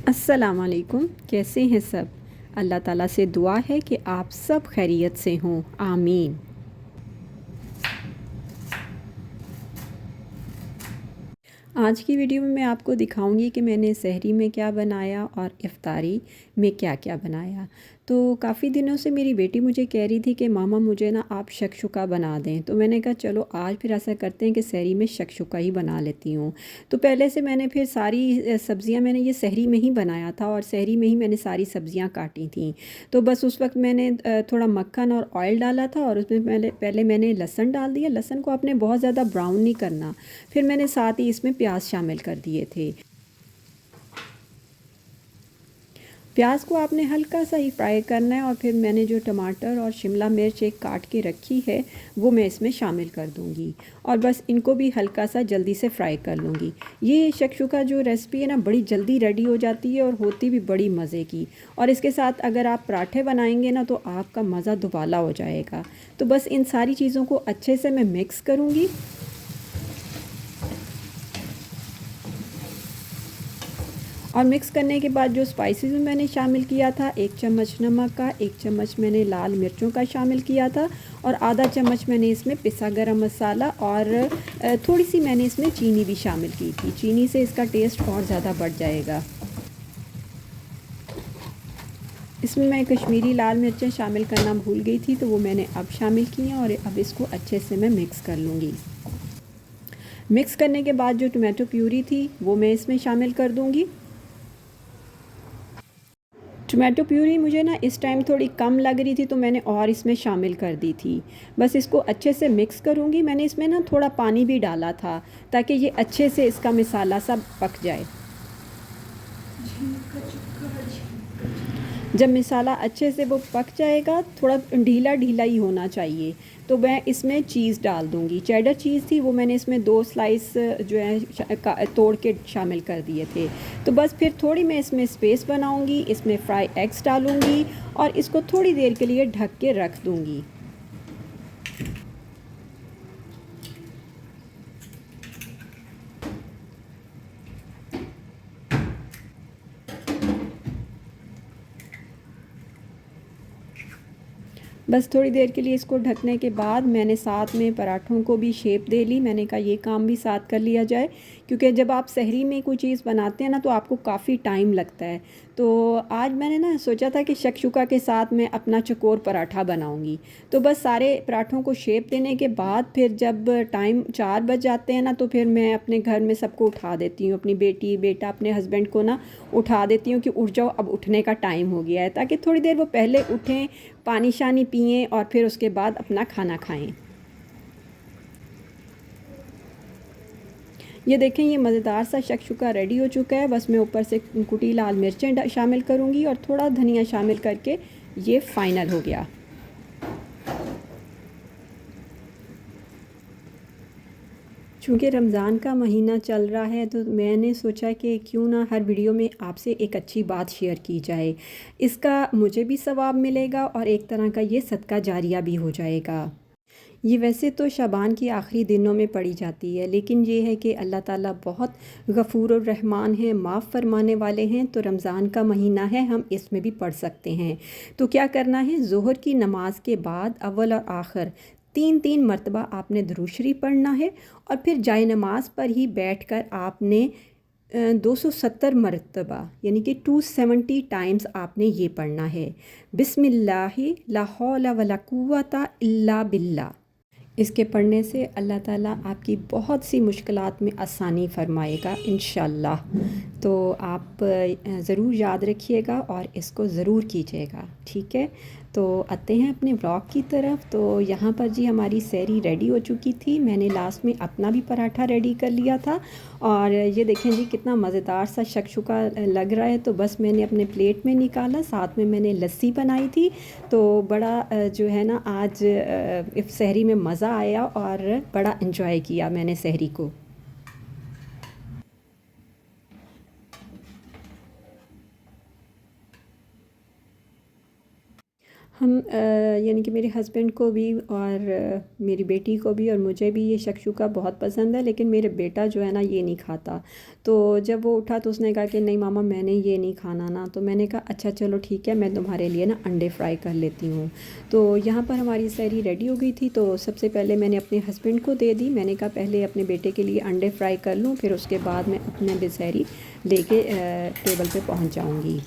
अस्सलाम वालेकुम। कैसे हैं सब? अल्लाह ताला से दुआ है कि आप सब खैरियत से हों, आमीन। आज की वीडियो में मैं आपको दिखाऊंगी कि मैंने सहरी में क्या बनाया और इफ़्तारी में क्या-क्या बनाया। तो काफ़ी दिनों से मेरी बेटी मुझे कह रही थी कि मामा मुझे ना आप शक्शुका बना दें। तो मैंने कहा चलो आज फिर ऐसा करते हैं कि सहरी में शक्शुका ही बना लेती हूँ। तो पहले से मैंने फिर सारी सब्ज़ियाँ मैंने ये सहरी में ही बनाया था और सहरी में ही मैंने सारी सब्ज़ियाँ काटी थीं। तो बस उस वक्त मैंने थोड़ा मक्खन और ऑयल डाला था और उसमें पहले पहले मैंने लहसुन डाल दिया। लहसुन को आपने बहुत ज़्यादा ब्राउन नहीं करना। फिर मैंने साथ ही इसमें प्याज शामिल कर दिए थे। प्याज को आपने हल्का सा ही फ्राई करना है और फिर मैंने जो टमाटर और शिमला मिर्च एक काट के रखी है वो मैं इसमें शामिल कर दूंगी और बस इनको भी हल्का सा जल्दी से फ्राई कर लूँगी। ये शक्शुका जो रेसिपी है ना बड़ी जल्दी रेडी हो जाती है और होती भी बड़ी मज़े की। और इसके साथ अगर आप पराठे बनाएंगे ना तो आपका मज़ा दुबाला हो जाएगा। तो बस इन सारी चीज़ों को अच्छे से मैं मिक्स करूँगी। और मिक्स करने के बाद जो स्पाइसेस में मैंने शामिल किया था, 1 चम्मच नमक का, 1 चम्मच मैंने लाल मिर्चों का शामिल किया था और आधा चम्मच मैंने इसमें पिसा गरम मसाला और थोड़ी सी मैंने इसमें चीनी भी शामिल की थी। चीनी से इसका टेस्ट और ज़्यादा बढ़ जाएगा। इसमें मैं कश्मीरी लाल मिर्चें शामिल करना भूल गई थी तो वो मैंने अब शामिल की हैं और अब इसको अच्छे से मैं मिक्स कर लूँगी। मिक्स करने के बाद जो टमाटो प्यूरी थी वो मैं इसमें शामिल कर दूँगी। टोमेटो प्यूरी मुझे ना इस टाइम थोड़ी कम लग रही थी तो मैंने और इसमें शामिल कर दी थी। बस इसको अच्छे से मिक्स करूँगी। मैंने इसमें ना थोड़ा पानी भी डाला था ताकि ये अच्छे से इसका मसाला सब पक जाए। जब मसाला अच्छे से वो पक जाएगा, थोड़ा ढीला ढीला ही होना चाहिए, तो मैं इसमें चीज़ डाल दूँगी। चेडर चीज़ थी वो मैंने इसमें 2 स्लाइस जो है तोड़ के शामिल कर दिए थे। तो बस फिर थोड़ी मैं इसमें स्पेस बनाऊँगी, इसमें फ्राई एग्स डालूँगी और इसको थोड़ी देर के लिए ढक के रख दूँगी। बस थोड़ी देर के लिए इसको ढकने के बाद मैंने साथ में पराठों को भी शेप दे ली। मैंने कहा ये काम भी साथ कर लिया जाए क्योंकि जब आप सहरी में कोई चीज़ बनाते हैं ना तो आपको काफ़ी टाइम लगता है। तो आज मैंने ना सोचा था कि शक्शुका के साथ मैं अपना चकोर पराठा बनाऊंगी। तो बस सारे पराठों को शेप देने के बाद फिर जब टाइम 4 बज जाते हैं ना तो फिर मैं अपने घर में सबको उठा देती हूँ। अपनी बेटी बेटा अपने हस्बैंड को ना उठा देती हूँ कि उठ जाओ अब उठने का टाइम हो गया है, ताकि थोड़ी देर वो पहले उठें, पानी शानी पिएं और फिर उसके बाद अपना खाना खाएं। ये देखें ये मज़ेदार सा शक्शुका रेडी हो चुका है। बस मैं ऊपर से कुटी लाल मिर्चें शामिल करूँगी और थोड़ा धनिया शामिल करके ये फ़ाइनल हो गया। चूँकि रमज़ान का महीना चल रहा है तो मैंने सोचा कि क्यों ना हर वीडियो में आपसे एक अच्छी बात शेयर की जाए। इसका मुझे भी सवाब मिलेगा और एक तरह का ये सदका जारिया भी हो जाएगा। ये वैसे तो शाबान की आखिरी दिनों में पड़ी जाती है, लेकिन ये है कि अल्लाह ताला बहुत गफ़ूर और रहमान है, माफ़ फरमाने वाले हैं। तो रमज़ान का महीना है, हम इसमें भी पढ़ सकते हैं। तो क्या करना है, ज़ोहर की नमाज के बाद अव्वल और आखिर 3-3 मरतबा आपने दुरूद शरीफ पढ़ना है और फिर जाए नमाज पर ही बैठकर आपने 270 मरतबा यानी कि 270 टाइम्स आपने ये पढ़ना है, बिस्मिल्लाहि ला हौला वला कुव्वता इल्ला बिल्ला। इसके पढ़ने से अल्लाह ताला आपकी बहुत सी मुश्किलात में आसानी फ़रमाएगा इंशाअल्लाह। तो आप ज़रूर याद रखिएगा और इसको ज़रूर कीजिएगा, ठीक है। तो आते हैं अपने व्लॉग की तरफ। तो यहाँ पर जी हमारी सहरी रेडी हो चुकी थी। मैंने लास्ट में अपना भी पराठा रेडी कर लिया था और ये देखें जी कितना मज़ेदार सा शक्शुका लग रहा है। तो बस मैंने अपने प्लेट में निकाला, साथ में मैंने लस्सी बनाई थी। तो बड़ा जो है ना आज सहरी में मज़ा आया और बड़ा इन्जॉय किया मैंने सहरी को। हम यानी कि मेरे हस्बैंड को भी और मेरी बेटी को भी और मुझे भी ये शक्शुका बहुत पसंद है, लेकिन मेरे बेटा जो है ना ये नहीं खाता। तो जब वो उठा तो उसने कहा कि नहीं मामा मैंने ये नहीं खाना ना, तो मैंने कहा अच्छा चलो ठीक है, मैं तुम्हारे लिए ना अंडे फ्राई कर लेती हूँ। तो यहाँ पर हमारी सहरी रेडी हो गई थी, तो सबसे पहले मैंने अपने हस्बैंड को दे दी। मैंने कहा पहले अपने बेटे के लिए अंडे फ्राई कर लूँ, फिर उसके बाद मैं अपने भी सहरी लेके टेबल पे पहुँच जाऊँगी।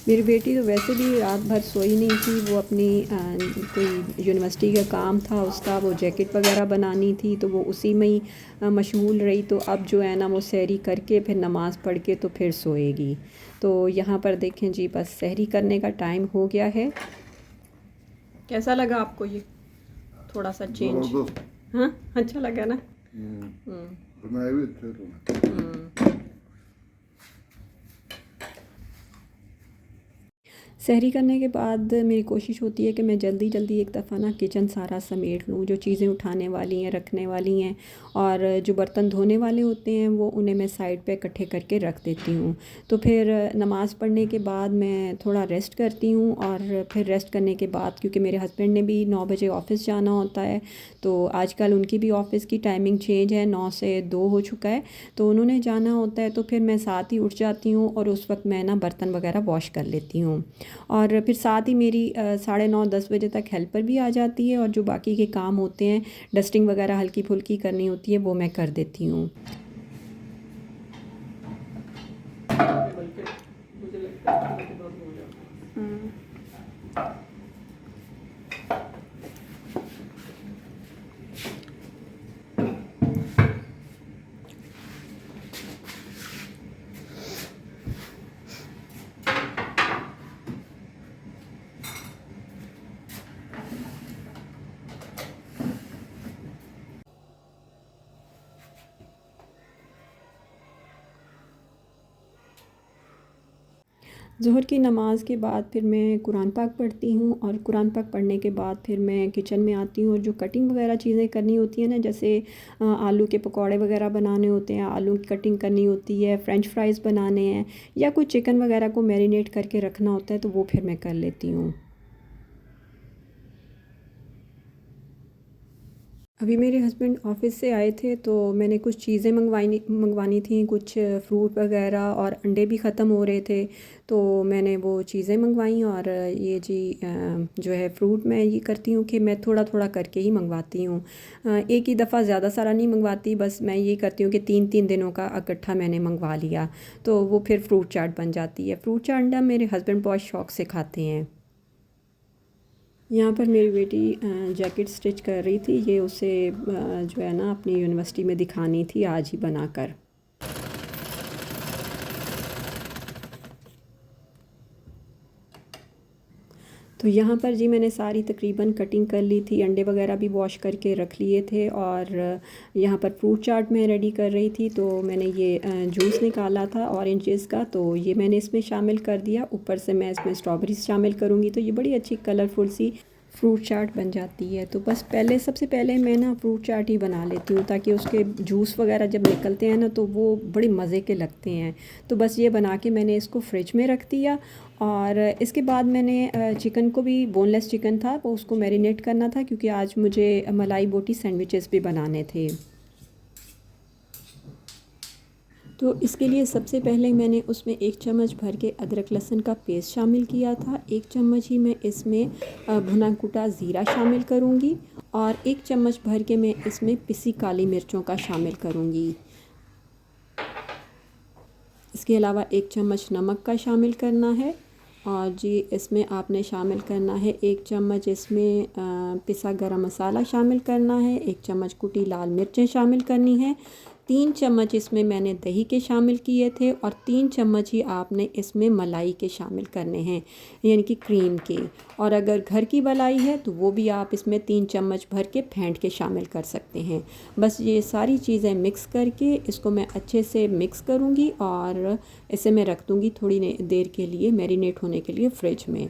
मेरी बेटी तो वैसे भी रात भर सोई नहीं थी, वो अपनी कोई यूनिवर्सिटी का काम था उसका, वो जैकेट वगैरह बनानी थी, तो वो उसी में ही मशगूल रही। तो अब जो है ना वो सहरी करके फिर नमाज़ पढ़ के तो फिर सोएगी। तो यहाँ पर देखें जी, बस सहरी करने का टाइम हो गया है। कैसा लगा आपको ये थोड़ा सा चेंज? हाँ अच्छा लगा ना। बनाए हुए थे तो। सहरी करने के बाद मेरी कोशिश होती है कि मैं जल्दी जल्दी एक दफ़ा ना किचन सारा समेट लूँ, जो चीज़ें उठाने वाली हैं रखने वाली हैं, और जो बर्तन धोने वाले होते हैं वो उन्हें मैं साइड पे इकट्ठे करके रख देती हूँ। तो फिर नमाज़ पढ़ने के बाद मैं थोड़ा रेस्ट करती हूँ, और फिर रेस्ट करने के बाद क्योंकि मेरे हस्बैंड ने भी 9 बजे ऑफ़िस जाना होता है, तो आजकल उनकी भी ऑफ़िस की टाइमिंग चेंज है, 9 से 2 हो चुका है, तो उन्होंने जाना होता है। तो फिर मैं साथ ही उठ जाती हूँ और उस वक्त मैं ना बर्तन वगैरह वॉश कर लेती हूँ, और फिर साथ ही मेरी 9:30-10 बजे तक हेल्पर भी आ जाती है, और जो बाकी के काम होते हैं डस्टिंग वगैरह हल्की फुल्की करनी होती है वो मैं कर देती हूँ। ज़ोहर की नमाज़ के बाद फिर मैं कुरान पाक पढ़ती हूँ, और कुरान पाक पढ़ने के बाद फिर मैं किचन में आती हूँ, और जो कटिंग वगैरह चीज़ें करनी होती हैं ना, जैसे आलू के पकौड़े वगैरह बनाने होते हैं, आलू की कटिंग करनी होती है, फ़्रेंच फ्राइज़ बनाने हैं, या कुछ चिकन वगैरह को मैरिनेट करके रखना होता है, तो वो फिर मैं कर लेती हूँ। अभी मेरे हस्बैंड ऑफ़िस से आए थे, तो मैंने कुछ चीज़ें मंगवानी थी, कुछ फ्रूट वगैरह, और अंडे भी ख़त्म हो रहे थे, तो मैंने वो चीज़ें मंगवाई। और ये जी जो है फ्रूट मैं ये करती हूँ कि मैं थोड़ा थोड़ा करके ही मंगवाती हूँ, एक ही दफ़ा ज़्यादा सारा नहीं मंगवाती। बस मैं ये करती हूँ कि 3-3 दिनों का इकट्ठा मैंने मंगवा लिया, तो वो फिर फ्रूट चाट बन जाती है। फ्रूट चाट अंडा मेरे हस्बैंड बहुत शौक़ से खाते हैं। यहाँ पर मेरी बेटी जैकेट स्टिच कर रही थी, ये उसे जो है ना अपनी यूनिवर्सिटी में दिखानी थी आज ही बनाकर। तो यहाँ पर जी मैंने सारी तकरीबन कटिंग कर ली थी, अंडे वगैरह भी वॉश करके रख लिए थे, और यहाँ पर फ्रूट चाट मैं रेडी कर रही थी। तो मैंने ये जूस निकाला था ऑरेंजेस का, तो ये मैंने इसमें शामिल कर दिया। ऊपर से मैं इसमें स्ट्रॉबेरीज शामिल करूँगी, तो ये बड़ी अच्छी कलरफुल सी फ्रूट चाट बन जाती है। तो बस सबसे पहले मैं ना फ्रूट चाट ही बना लेती हूँ, ताकि उसके जूस वगैरह जब निकलते हैं ना तो वो बड़े मज़े के लगते हैं। तो बस ये बना के मैंने इसको फ्रिज में रख दिया, और इसके बाद मैंने चिकन को भी, बोनलेस चिकन था वो, उसको मैरिनेट करना था, क्योंकि आज मुझे मलाई बोटी सैंडविचेस भी बनाने थे। तो इसके लिए सबसे पहले मैंने उसमें 1 चम्मच भर के अदरक लहसुन का पेस्ट शामिल किया था। 1 चम्मच ही मैं इसमें भुना कुटा ज़ीरा शामिल करूँगी, और 1 चम्मच भर के मैं इसमें पिसी काली मिर्चों का शामिल करूँगी। इसके अलावा 1 चम्मच नमक का शामिल करना है, और जी इसमें आपने शामिल करना है 1 चम्मच इसमें पिसा गरम मसाला शामिल करना है, 1 चम्मच कुटी लाल मिर्चें शामिल करनी है, 3 चम्मच इसमें मैंने दही के शामिल किए थे, और 3 चम्मच ही आपने इसमें मलाई के शामिल करने हैं, यानी कि क्रीम के। और अगर घर की मलाई है तो वो भी आप इसमें 3 चम्मच भर के फेंट के शामिल कर सकते हैं। बस ये सारी चीज़ें मिक्स करके इसको मैं अच्छे से मिक्स करूँगी, और इसे मैं रख दूँगी थोड़ी देर के लिए मैरिनेट होने के लिए फ्रिज में।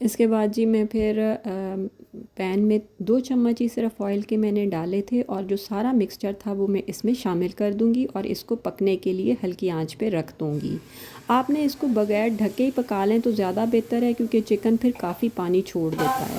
इसके बाद जी मैं फिर पैन में 2 चम्मच ही सिर्फ ऑयल के मैंने डाले थे और जो सारा मिक्सचर था वो मैं इसमें शामिल कर दूंगी और इसको पकने के लिए हल्की आंच पे रख दूंगी। आपने इसको बगैर ढके ही पका लें तो ज़्यादा बेहतर है, क्योंकि चिकन फिर काफ़ी पानी छोड़ देता है।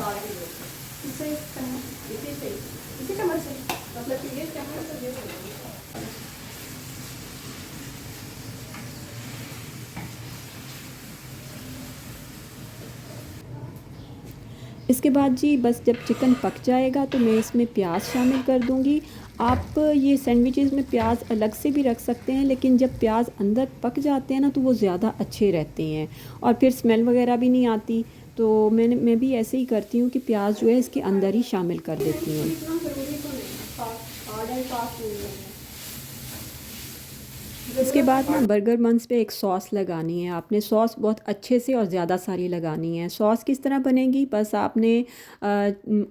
इसके बाद जी बस जब चिकन पक जाएगा तो मैं इसमें प्याज शामिल कर दूंगी। आप ये सैंडविचेस में प्याज अलग से भी रख सकते हैं, लेकिन जब प्याज अंदर पक जाते हैं ना तो वो ज़्यादा अच्छे रहते हैं और फिर स्मेल वगैरह भी नहीं आती। तो मैं भी ऐसे ही करती हूँ कि प्याज जो है इसके अंदर ही शामिल कर देती हूँ। इसके बाद ना बर्गर बन्स पे एक सॉस लगानी है आपने। सॉस बहुत अच्छे से और ज़्यादा सारी लगानी है। सॉस किस तरह बनेगी, बस आपने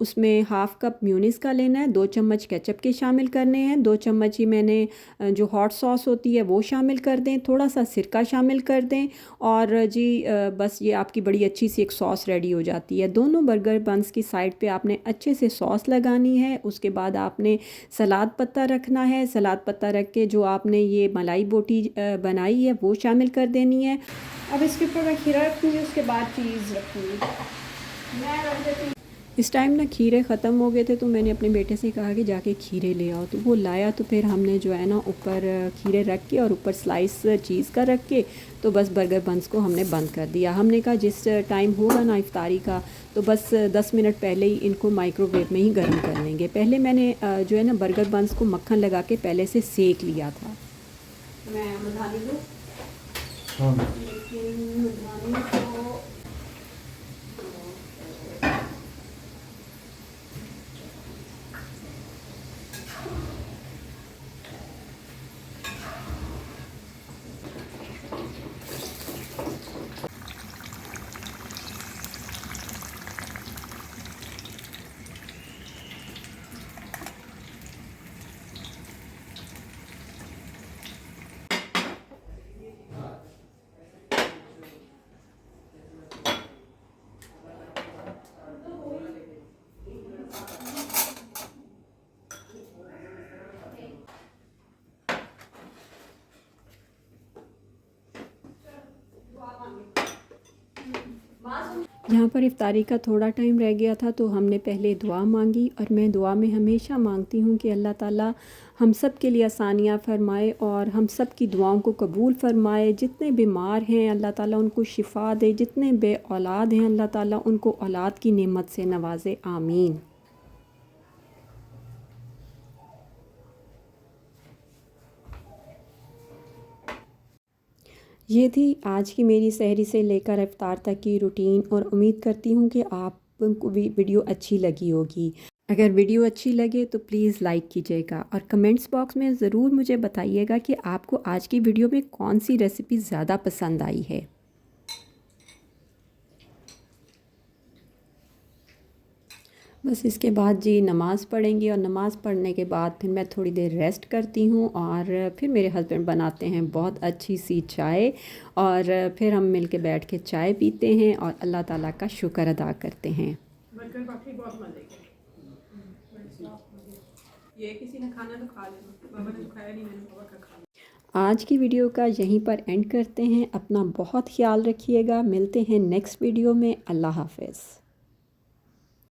उसमें हाफ़ कप म्यूनीस का लेना है, 2 चम्मच केचप के शामिल करने हैं, 2 चम्मच ही मैंने जो हॉट सॉस होती है वो शामिल कर दें, थोड़ा सा सिरका शामिल कर दें और जी बस ये आपकी बड़ी अच्छी सी एक सॉस रेडी हो जाती है। दोनों बर्गर बन्स की साइड पे आपने अच्छे से सॉस लगानी है। उसके बाद आपने सलाद पत्ता रखना है। सलाद पत्ता रख के जो आपने ये मलाई बोटी बनाई है वो शामिल कर देनी है। अब इसके ऊपर मैं खीरा रखूँगी, उसके बाद चीज़ रखूँगी। मैं रख देती हूँ। इस टाइम ना खीरे ख़त्म हो गए थे तो मैंने अपने बेटे से कहा कि जाके खीरे ले आओ, तो वो लाया। तो फिर हमने जो है ना ऊपर खीरे रख के और ऊपर स्लाइस चीज़ का रख के तो बस बर्गर बन्स को हमने बंद कर दिया। हमने कहा जिस टाइम होगा ना इफ्तारी का तो बस 10 मिनट पहले ही इनको माइक्रोवेव में ही गर्म कर लेंगे। पहले मैंने जो है ना बर्गर बन्स को मक्खन लगा के पहले से सेक लिया था। मैं मधानी लूँ, हाँ लेकिन मधानी को यहाँ पर इफ्तारी का थोड़ा टाइम रह गया था तो हमने पहले दुआ मांगी और मैं दुआ में हमेशा मांगती हूँ कि अल्लाह ताला हम सब के लिए आसानियाँ फ़रमाए और हम सब की दुआओं को कबूल फ़रमाए। जितने बीमार हैं अल्लाह ताला उनको शिफ़ा दे, जितने बे औलाद हैं अल्लाह ताला उनको औलाद की नेमत से नवाज़े, आमीन। ये थी आज की मेरी सहरी से लेकर इफ्तार तक की रूटीन और उम्मीद करती हूँ कि आपको वीडियो अच्छी लगी होगी। अगर वीडियो अच्छी लगे तो प्लीज़ लाइक कीजिएगा और कमेंट्स बॉक्स में ज़रूर मुझे बताइएगा कि आपको आज की वीडियो में कौन सी रेसिपी ज़्यादा पसंद आई है। बस इसके बाद जी नमाज़ पढ़ेंगी और नमाज़ पढ़ने के बाद फिर मैं थोड़ी देर रेस्ट करती हूँ और फिर मेरे हस्बैंड बनाते हैं बहुत अच्छी सी चाय और फिर हम मिल के बैठ के चाय पीते हैं और अल्लाह ताला का शुक्र अदा करते हैं। बर्गर वाकई बहुत मज़े के। ये किसी ने खाना तो खा लेना, बाबा ने तो खाया नहीं, मैंने बाबा का खाया। आज की वीडियो का यहीं पर एंड करते हैं। अपना बहुत ख्याल रखिएगा। मिलते हैं नेक्स्ट वीडियो में। अल्लाह हाफ़िज़।